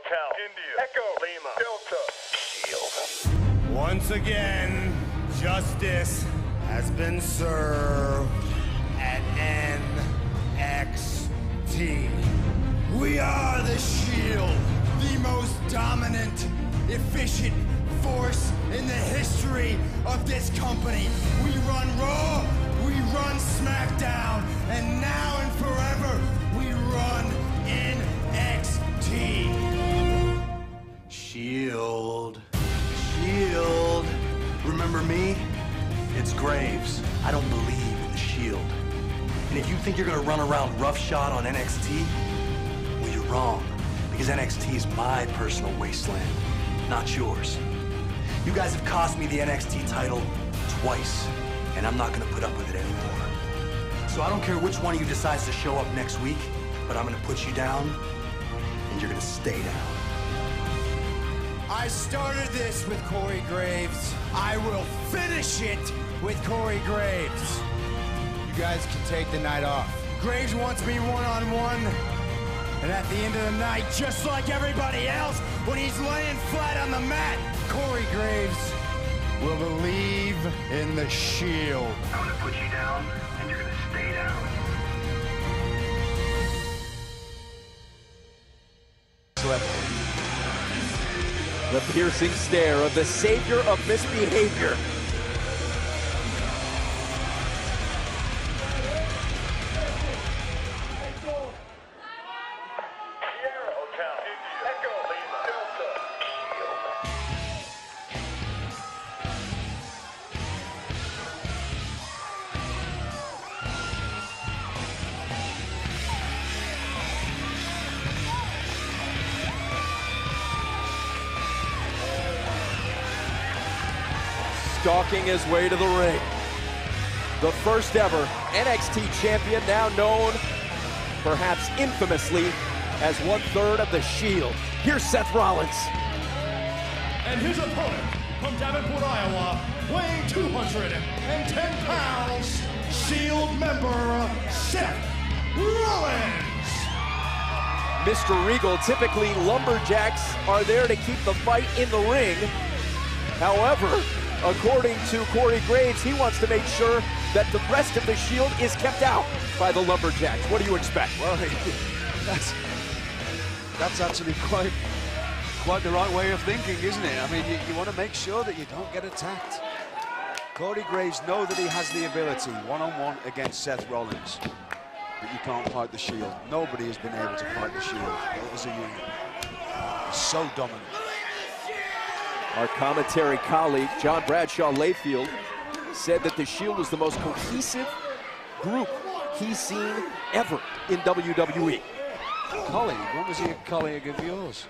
Cal, India, Echo, Lima, Delta, Shield. Once again, justice has been served at NXT. We are the Shield, the most dominant, efficient force in the history of this company. We run Raw, we run SmackDown, and now and forever, we run NXT. Shield. Shield. Remember me? It's Graves. I don't believe in the Shield. And if you think you're gonna run around roughshod on NXT, well, you're wrong. Because NXT is my personal wasteland, not yours. You guys have cost me the NXT title twice, and I'm not gonna put up with it anymore. So I don't care which one of you decides to show up next week, but I'm gonna put you down, and you're gonna stay down. I started this with Corey Graves. I will finish it with Corey Graves. You guys can take the night off. Graves wants me one-on-one, and at the end of the night, just like everybody else, when he's laying flat on the mat, Corey Graves will believe in the Shield. I'm gonna put you down, and you're gonna stay down. The piercing stare of the savior of misbehavior. Stalking his way to the ring. The first ever NXT champion, now known, perhaps infamously, as 1/3 of the Shield. Here's Seth Rollins. And his opponent, from Davenport, Iowa, weighing 210 pounds, Shield member, Seth Rollins. Mr. Regal, typically lumberjacks are there to keep the fight in the ring. However, according to Corey Graves, he wants to make sure that the rest of the Shield is kept out by the lumberjacks. What do you expect? Well, that's actually quite the right way of thinking, isn't it? I mean, you want to make sure that you don't get attacked. Corey Graves knows that he has the ability one-on-one against Seth Rollins, but you can't fight the Shield. Nobody has been able to fight the Shield as a unit. It's so dominant. Our commentary colleague, John Bradshaw Layfield, said that the Shield was the most cohesive group he's seen ever in WWE. Colleague? When was he a colleague of yours?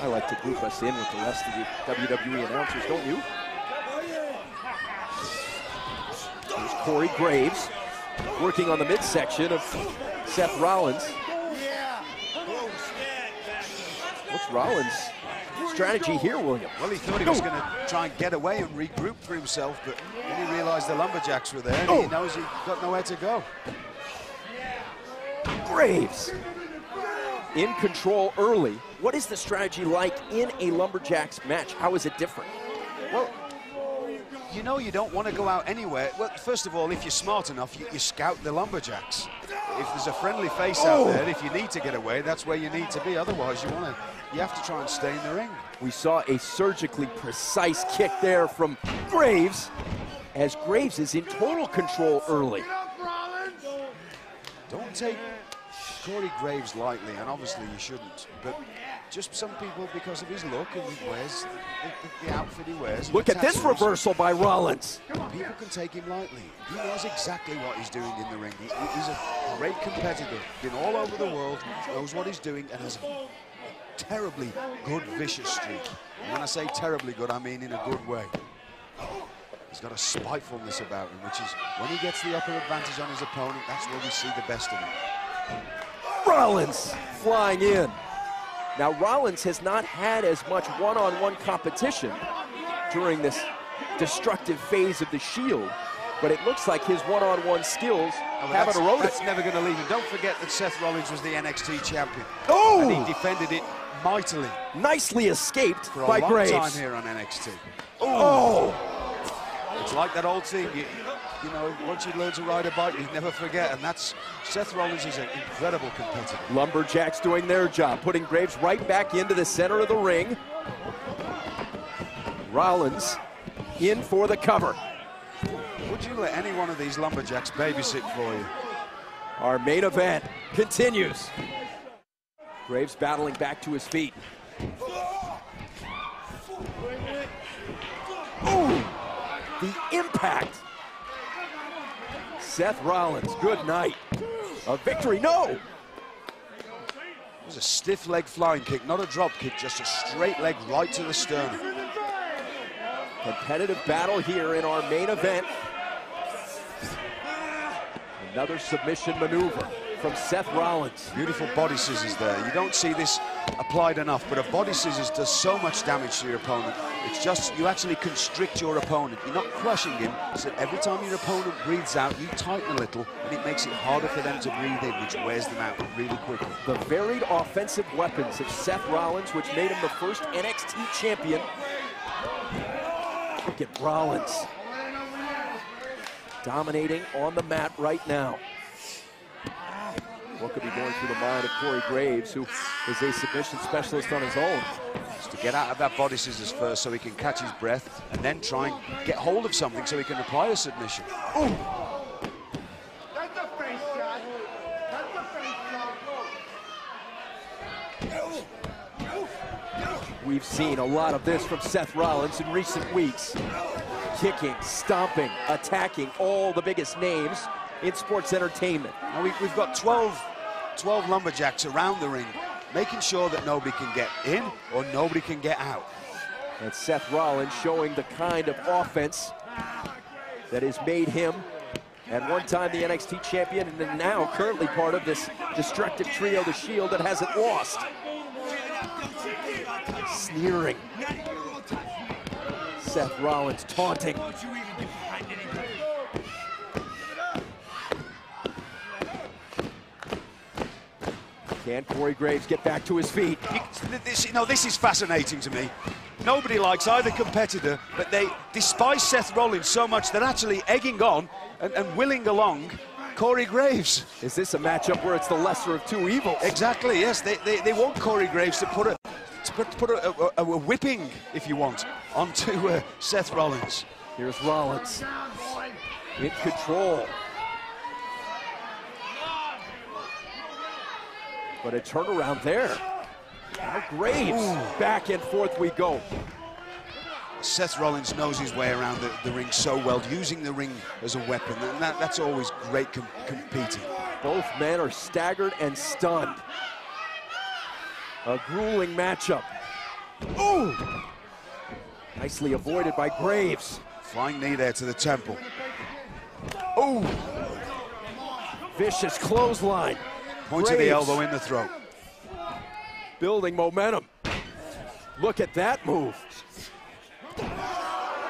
I like to group us in with the rest of the WWE announcers, don't you? Here's Corey Graves working on the midsection of Seth Rollins. What's Rollins' strategy here, William? Well, he thought he was going to try and get away and regroup for himself, but then he realized the lumberjacks were there, and he knows he's got nowhere to go. Graves in control early. What is the strategy like in a lumberjacks match? How is it different? Well, you know you don't want to go out anywhere. Well, first of all, if you're smart enough, you scout the lumberjacks. If there's a friendly face out there, if you need to get away, that's where you need to be. Otherwise, you have to try and stay in the ring. We saw a surgically precise kick there from Graves, as Graves is in total control early. Don't take Corey Graves lightly, and obviously you shouldn't, but just some people, because of his look and he wears the outfit he wears. Look at this reversal by Rollins. People can take him lightly. He knows exactly what he's doing in the ring. He's a great competitor, been all over the world, knows what he's doing, and has a terribly good, vicious streak. And when I say terribly good, I mean in a good way. He's got a spitefulness about him, which is when he gets the upper advantage on his opponent, that's where we see the best of him. Rollins flying in. Now, Rollins has not had as much one-on-one competition during this destructive phase of the Shield, but it looks like his one-on-one skills haven't eroded. That's never going to leave him. Don't forget that Seth Rollins was the NXT champion. Oh! And he defended it mightily. Nicely escaped For a by long Graves. time here on NXT. Oh! It's like that old thing, you know, once you learn to ride a bike, you never forget, and that's, Seth Rollins is an incredible competitor. Lumberjacks doing their job, putting Graves right back into the center of the ring. Rollins in for the cover. Would you let any one of these lumberjacks babysit for you? Our main event continues. Graves battling back to his feet. Ooh, the impact. Seth Rollins, good night. A victory, no! It was a stiff leg flying kick, not a drop kick, just a straight leg right to the sternum. Competitive battle here in our main event. Another submission maneuver from Seth Rollins. Beautiful body scissors there. You don't see this applied enough, but a body scissors does so much damage to your opponent. It's just, you actually constrict your opponent. You're not crushing him, so every time your opponent breathes out, you tighten a little, and it makes it harder for them to breathe in, which wears them out really quickly. The varied offensive weapons of Seth Rollins, which made him the first NXT champion. Look at Rollins. Dominating on the mat right now. What could be going through the mind of Corey Graves, who is a submission specialist on his own? Just to get out of that body scissors first so he can catch his breath, and then try and get hold of something so he can apply a submission. Ooh. That's a face shot. That's a face shot. We've seen a lot of this from Seth Rollins in recent weeks. Kicking, stomping, attacking all the biggest names in sports entertainment. Now we've got 12 lumberjacks around the ring, making sure that nobody can get in or nobody can get out. And Seth Rollins showing the kind of offense that has made him at one time the NXT champion, and then now currently part of this destructive trio, the Shield, that hasn't lost. Sneering. Seth Rollins taunting. Can Corey Graves get back to his feet? This is fascinating to me. Nobody likes either competitor, but they despise Seth Rollins so much they're actually egging on and willing along Corey Graves. Is this a matchup where it's the lesser of two evils? Exactly, yes. They want Corey Graves to put a whipping, if you want, onto Seth Rollins. Here's Rollins in control. But a turnaround there. Now Graves, back and forth we go. Seth Rollins knows his way around the ring so well, using the ring as a weapon, and that's always great competing. Both men are staggered and stunned. A grueling matchup. Ooh! Nicely avoided by Graves. Flying knee there to the temple. Ooh! Vicious clothesline. Point of the elbow in the throat. Building momentum. Look at that move.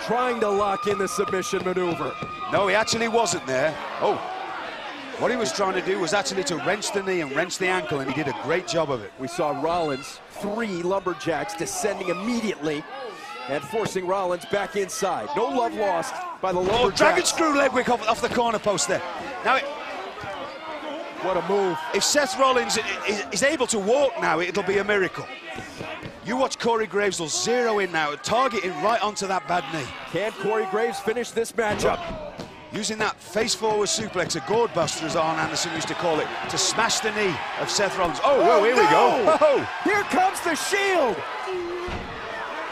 Trying to lock in the submission maneuver. No, he actually wasn't there. Oh, what he was trying to do was actually to wrench the knee and wrench the ankle, and he did a great job of it. We saw Rollins, 3 lumberjacks descending immediately and forcing Rollins back inside. No love lost by the lumberjacks. Oh, dragon screw leg whip off the corner post there. Now, what a move. If Seth Rollins is able to walk now, it'll be a miracle. You watch Corey Graves will zero in now, targeting right onto that bad knee. Can Corey Graves finish this matchup? Using that face-forward suplex, a gourd buster, as Arn Anderson used to call it, to smash the knee of Seth Rollins. Oh, here we go. Oh. Here comes the Shield.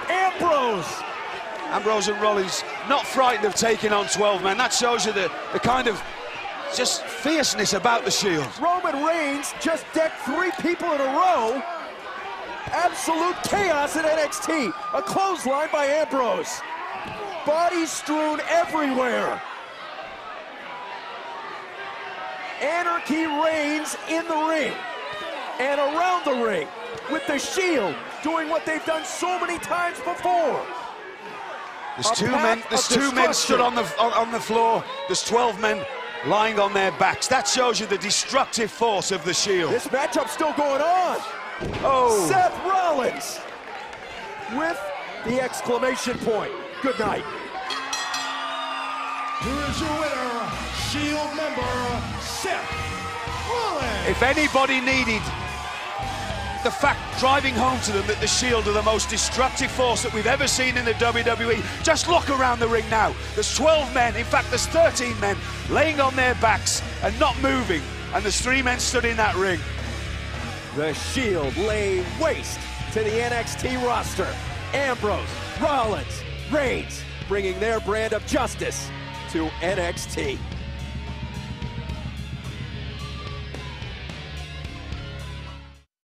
Ambrose and Rollins not frightened of taking on 12 men. That shows you the kind of just fierceness about the Shield. Roman Reigns just decked 3 people in a row. Absolute chaos at NXT. A clothesline by Ambrose. Bodies strewn everywhere. Anarchy reigns in the ring and around the ring, with the Shield doing what they've done so many times before. There's two men stood on the floor. There's 12 men lying on their backs. That shows you the destructive force of the Shield. This matchup's still going on. Oh. Seth Rollins Rollins with the exclamation point. Good night. Here is your winner, Shield member, Seth Rollins. If anybody needed the fact driving home to them that the Shield are the most destructive force that we've ever seen in the WWE, just look around the ring now. There's 12 men, in fact there's 13 men, laying on their backs and not moving, and there's 3 men stood in that ring. The Shield lay waste to the NXT roster. Ambrose, Rollins, Reigns, bringing their brand of justice to NXT.